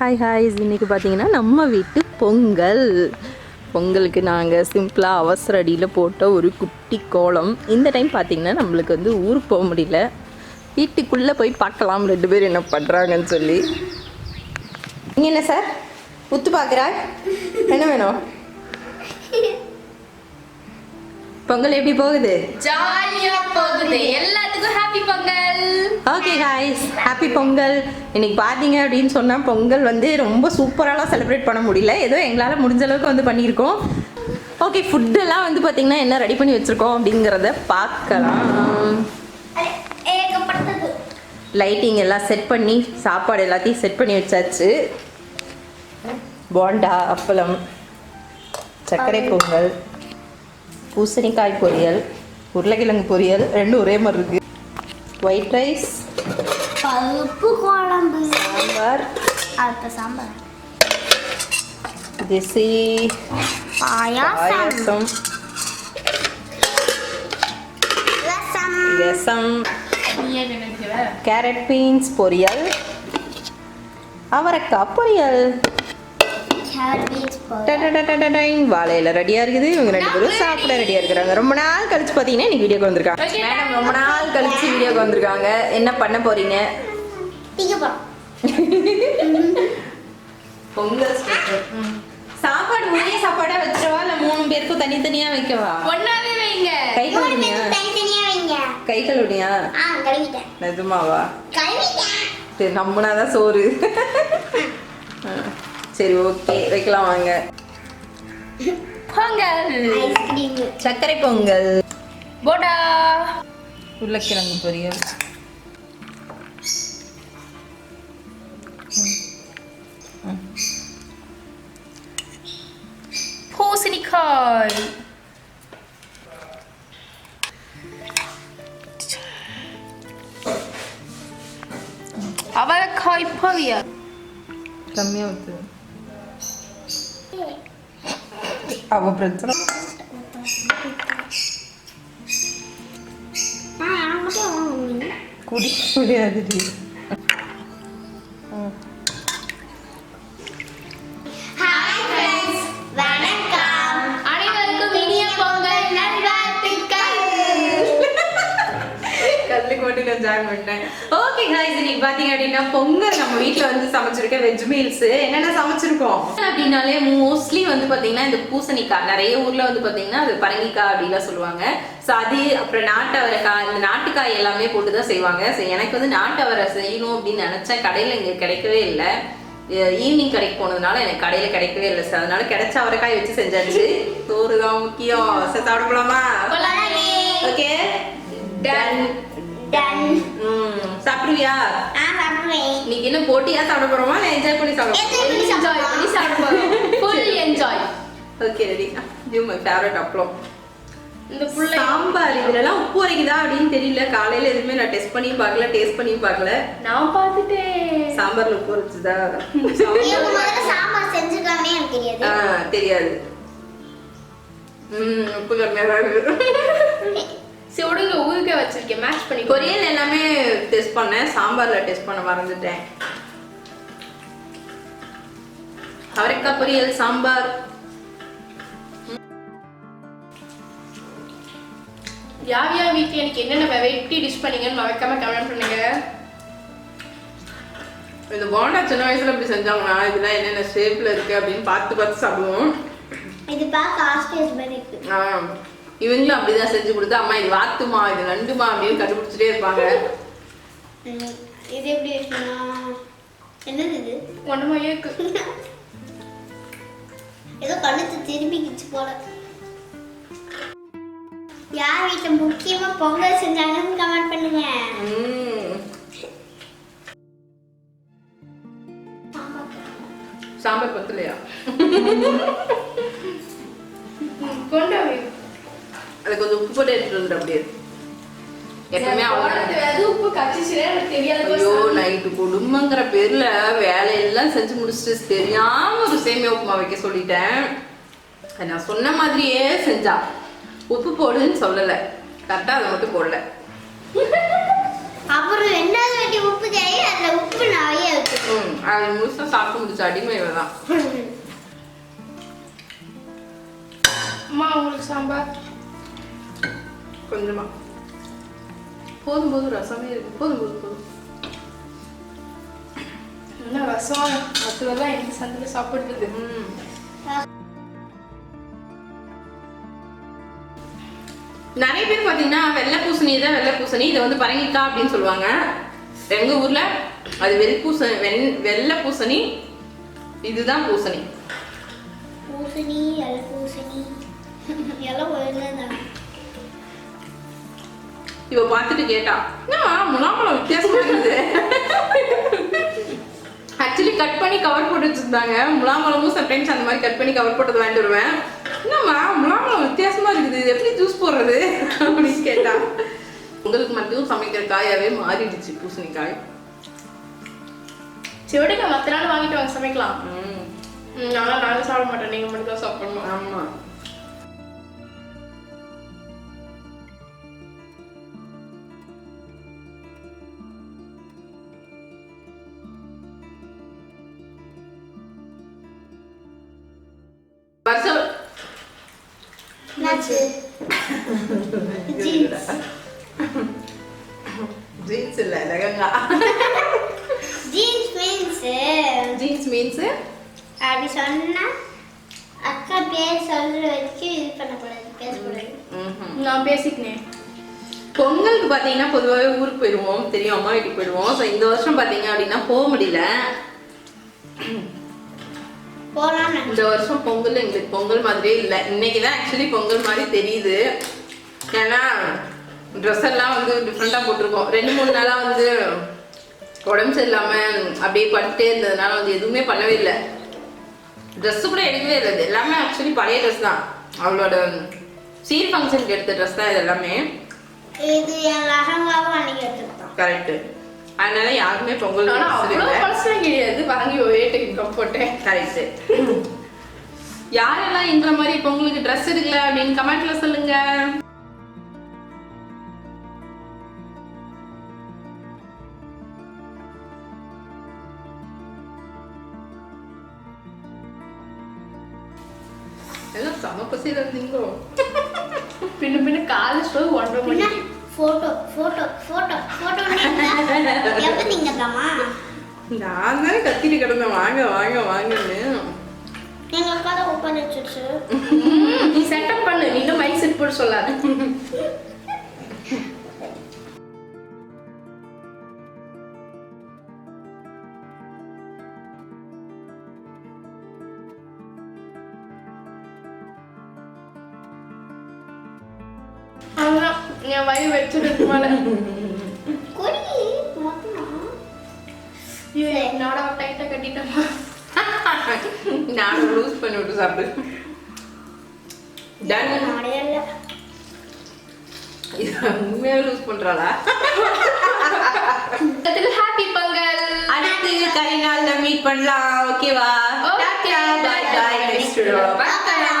Hi இன்னைக்கு பார்த்தீங்கன்னா நம்ம வீட்டு பொங்கல். பொங்கலுக்கு நாங்கள் சிம்பிளாக அவசர அடியில் போட்ட ஒரு குட்டி கோலம். இந்த டைம் பார்த்தீங்கன்னா நம்மளுக்கு வந்து ஊருக்கு போக முடியல, வீட்டுக்குள்ளே போய் பார்க்கலாம் 2 பேர் என்ன பண்ணுறாங்கன்னு சொல்லி. நீங்கள் என்ன சார் உத்து பார்க்குறா? என்ன வேணும்? பொங்கல் எப்படி போகுது? ஜாலியா போகுது. எல்லாத்துக்கும் happy Pongal. Okay guys, happy Pongal. இன்னைக்கு பார்த்தீங்க அப்படின்னு சொன்னால் பொங்கல் வந்து ரொம்ப சூப்பராலாம் செலிப்ரேட் பண்ண முடியல, ஏதோ எங்களால் முடிஞ்ச அளவுக்கு வந்து பண்ணியிருக்கோம். ஓகே, ஃபுட்டெல்லாம் வந்து பார்த்திங்கன்னா என்ன ரெடி பண்ணி வச்சுருக்கோம் அப்படிங்கிறத பார்க்கலாம். லைட்டிங் எல்லாம் செட் பண்ணி சாப்பாடு எல்லாத்தையும் செட் பண்ணி வச்சாச்சு. போண்டா, அப்பளம், சர்க்கரை பொங்கல், பூசணிக்காய் பொரியல், உருளைக்கிழங்கு பொரியல், ரெண்டும் ஒரே மாதிரி இருக்கு. ஒயிட் ரைஸ், பருப்பு குழம்பு, சாம்பார், சாம்பார், தேசி பாயாசம், ரசம், கேரட் பீன்ஸ் பொரியல், அவரைக்காய் பொரியல், வாழையில ரெடியா இருக்குது. இவங்க 2 பேரும் சாப்பிட ரெடியா இருக்கிறாங்க. ரொம்ப நாள் கழிச்சு பாத்தீங்கன்னா இன்னைக்கு வீடியோக்கு வந்திருக்காங்க. மேடம் ரொம்ப நாள் கழிச்சு வீடியோக்கு வந்திருக்காங்க. என்ன பண்ண போறீங்க? பொங்கல் சாப்பாடு ஒரே சாப்பாடா வச்சிரவா இல்ல 3 பேருக்கும் தனித்தனியா வைக்கவா? ஒண்ணாவே வைங்க. கை கழுவியா? கை கழுவியா? நிஜமாவா? சரி, நம்பினாதான் சோறு. சரி, ஓகே, வைக்கலாம் வாங்க. பொங்கல், சர்க்கரை பொங்கல், போண்டா, உருளைக்கிழங்கு பொரியல், பூசணிக்காய், அவரைக்காய் பொரியல். கம்மியா ஊத்து. அவ பிரச்சனை குடிக்க முடியாது. அனைவருக்கும் இனிய பொங்கல் நல்வாழ்த்துக்கள். கல்லுக்கு மட்டும் நான் ஜாயின் பண்ணிட்டேன். ஓகே गाइस, இன்னைக்கு பாத்தீங்க அப்படின்னா பொங்கல் நம்ம வீட்ல வந்து சமைச்சிருக்க வெஜ் மீல்ஸ் என்னென்ன சமைச்சிருக்கோம் அப்படின்னாலே மோஸ்ட்லி வந்து பாத்தீங்கன்னா இந்த பூசணிக்காய், நிறைய ஊர்ல வந்து பாத்தீங்கன்னா அது பரங்கிக்காய் அப்படிலாம் சொல்லுவாங்க. ஸோ அது அப்புறம் நாட்டவரைக்காய், இந்த நாட்டுக்காய் எல்லாமே போட்டு தான் செய்வாங்க. ஸோ எனக்கு வந்து நாட்டவரை செய்யணும் அப்படின்னு நினைச்சேன். கடையில இங்க கிடைக்கவே இல்லை. ஈவினிங் கடைக்கு போனதுனால எனக்கு கடையில கிடைக்கவே இல்லை. சார் அதனால கிடைச்ச அவரைக்காய் வச்சு செஞ்சாச்சு. சோறு தான் முக்கியம். சாப்பிட போலாமா? Okay, done. சாப்பிடுவியா? நீங்க என்ன போட்டியா சாப்பிட போறோமா இல்ல என்ஜாய் பண்ணி சாப்பிட போறோம்? Full enjoy. Okay, ready. இது மை ஃபேவரட் அப்பளம். இந்த புள்ள சாம்பார் இதுலலாம் உப்பு வரைக்குதா அப்படின்னு தெரியல. காலையில எதுவுமே நான் டெஸ்ட் பண்ணியும் பார்க்கல, டேஸ்ட் பண்ணியும் பார்க்கல. நான் பார்த்துட்டேன். சாம்பார்ல உப்பு வரைச்சுதா? சாம்பார் செஞ்சுக்காமே எனக்கு தெரியாது. தெரியாது. உப்பு கம்மியா தான் இருக்கு. சரி விடுங்க, ஊருக்கே வச்சிருக்கேன், மேட்ச் பண்ணி. பொரியல் எல்லாமே டெஸ்ட் பண்ணேன், சாம்பார்ல டெஸ்ட் பண்ண மறந்துட்டேன். அவரைக்காய் பொரியல், சாம்பார். யார் யார் வீட்டில் எனக்கு என்னென்ன வெரைட்டி டிஷ் பண்ணீங்கன்னு மறக்காம கமெண்ட் பண்ணுங்க. இந்த போண்டா சின்ன வயசுல இப்படி செஞ்சாங்கன்னா இதெல்லாம் என்னென்ன ஷேப்ல இருக்கு அப்படின்னு பார்த்து சாப்பிடுவோம். இது பார்க்க ஆஸ்ட்ரேலியா மாதிரி இருக்கு. இவங்களும் அப்படிதான் செஞ்சு கொடுத்து, அம்மா இது வாத்துமா, இது நண்டுமா அப்படின்னு கண்டுபிடிச்சிட்டே இருப்பாங்க. இது எப்படி இருக்குன்னா, என்னது இது? ஒண்ணுமையே இருக்கு. ஏதோ கழுத்து திரும்பிக்கிச்சு போல. யார் வீட்டுல முக்கியமா பொங்கல் செஞ்சாங்கன்னு கமெண்ட் பண்ணுங்க. சாம்பார் பத்தலையா? கொண்டு அது கொஞ்சம் உப்பு போட்டு எடுத்துட்டு வந்துடு. அப்படியே எப்பவுமே உப்பு கச்சிச்சுன்னா எனக்கு தெரியாது. ஐயோ, நைட்டு குடும்பங்கிற பேர்ல வேலையெல்லாம் செஞ்சு முடிச்சுட்டு தெரியாம ஒரு சேமியா உப்புமா வைக்க சொல்லிட்டேன். நான் சொன்ன மாதிரியே செஞ்சா. உப்பு போடுன்னு சொல்லலை, கரெக்டாக அதை மட்டும் போடல. அப்புறம் ரெண்டாவது வாட்டி உப்பு தேவை, அதில் உப்பு நிறைய இருக்கு. அது முழுசா சாப்பிட்டு முடிச்ச அடிமை இவதான். அம்மா உங்களுக்கு சாம்பார் கொஞ்சமா போதும் போதும், ரசமே இருக்கு. போதும் போதும் போதும். என்ன ரசம் மற்றதெல்லாம் எனக்கு சந்தையில் சாப்பிடுறது. நிறைய பேர் பாத்தீங்கன்னா வெள்ளை பூசணி தான் வெள்ளை பூசணி, இதை வந்து பரங்கிக்காய் அப்படின்னு சொல்லுவாங்க. எங்க ஊர்ல அது வெள்ளை பூசணி, இதுதான் பூசணி. பூசணி எல்லாம் பூசணி எல்லாம் ஒழுங்குதான். இவ பார்த்துட்டு கேட்டா, என்னம்மா முலாம்பழம் வித்தியாசமா இருக்குது. ஆக்சுவலி கட் பண்ணி கவர் போட்டு வச்சிருந்தாங்க. முலாம்பழமும் சம்டைம்ஸ் அந்த மாதிரி கட் பண்ணி கவர் போட்டது வாங்கிட்டு வருவேன். என்னம்மா முலாம்பழம் வித்தியாசமா இருக்குது, இது எப்படி ஜூஸ் போடுறது அப்படின்னு கேட்டா. உங்களுக்கு மட்டும் சமைக்கிற காயாவே மாறிடுச்சு பூசணிக்காய். செவடுங்க மற்ற நாள் வாங்கிட்டு வாங்க சமைக்கலாம். ஆனால் நாங்கள் சாப்பிட மாட்டோம், நீங்கள் மட்டும் தான் சாப்பிடணும். ஆமா. ஜீன்ஸ் இல்ல lehenga. Jeans means jeans means அப்படி சொன்னா அக்கா பேர் சொல்ற வரைக்கும் இது பண்ணக்கூடாது, பேசக்கூடாது. நான் பேசிக்கினேன். பொங்கலுக்கு பாத்தீங்கன்னா பொதுவாகவே ஊருக்கு போயிடுவோம், தெரியும், அம்மா வீட்டுக்கு போயிடுவோம். ஸோ இந்த வருஷம் பாத்தீங்க அப்படின்னா போக முடியல. போலாம். இந்த வருஷம் பொங்கல் எங்களுக்கு பொங்கல் மாதிரியே இல்லை. இன்னைக்குதான் ஆக்சுவலி பொங்கல் மாதிரி தெரியுது. ஏன்னா ட்ரெஸ் எல்லாம் வந்து டிஃப்ரெண்டா போட்டிருக்கோம். 2-3 நாளா வந்து உடம்பு சரியில்லாம அப்படியே படுத்தே இருந்ததுனால வந்து எதுவுமே பண்ணவே இல்லை. ட்ரெஸ் கூட எடுக்கவே இல்லை. இது எல்லாமே ஆக்சுவலி பழைய ட்ரெஸ் தான். அவளோட சீர் ஃபங்க்ஷனுக்கு எடுத்த ட்ரெஸ் தான் இது எல்லாமே. இது எங்க அகங்காவும் அன்னைக்கு எடுத்துக்கிட்டோம். கரெக்ட். அதனால யாருமே பொங்கல் ஆனால் அவ்வளோ பழசுலாம் கிடையாது, வாங்கி ரேட்டுக்கு போட்டேன். கரெக்ட். யாரெல்லாம் இந்த மாதிரி பொங்கலுக்கு ட்ரெஸ் எடுக்கல அப்படின்னு கமெண்ட்ல சொல்லுங்க. எல்லாம் சம பசியில இருந்தீங்களோ? பின்ன காலேஜ் போய் 1:30 மணிக்கு போட்டோ போட்டோ போட்டோ போட்டோ எப்ப நீங்க தாமா? நான் தானே கத்திட்டு கிடந்தேன் வாங்க வாங்க வாங்கன்னு. எங்க அக்கா தான் உட்காந்து வச்சிருச்சு. நீ செட்டப் பண்ணு, நீ இன்னும் மைக் செட் போட்டு சொல்லாது. என் வயிறு வச்சிருக்கு மேல கொடி மொத்தமா நாடா டைட்டா கட்டிட்டமா. நானும் லூஸ் பண்ணி விட்டு சாப்பிடு. நாடையல்ல உண்மையாவே லூஸ் பண்றாளா? ஹாப்பி பொங்கல். அடுத்து கரி நாள்ல மீட் பண்ணலாம். ஓகேவா? Okay, by by. நெக்ஸ்ட் வீடியோல பார்க்கலாம்.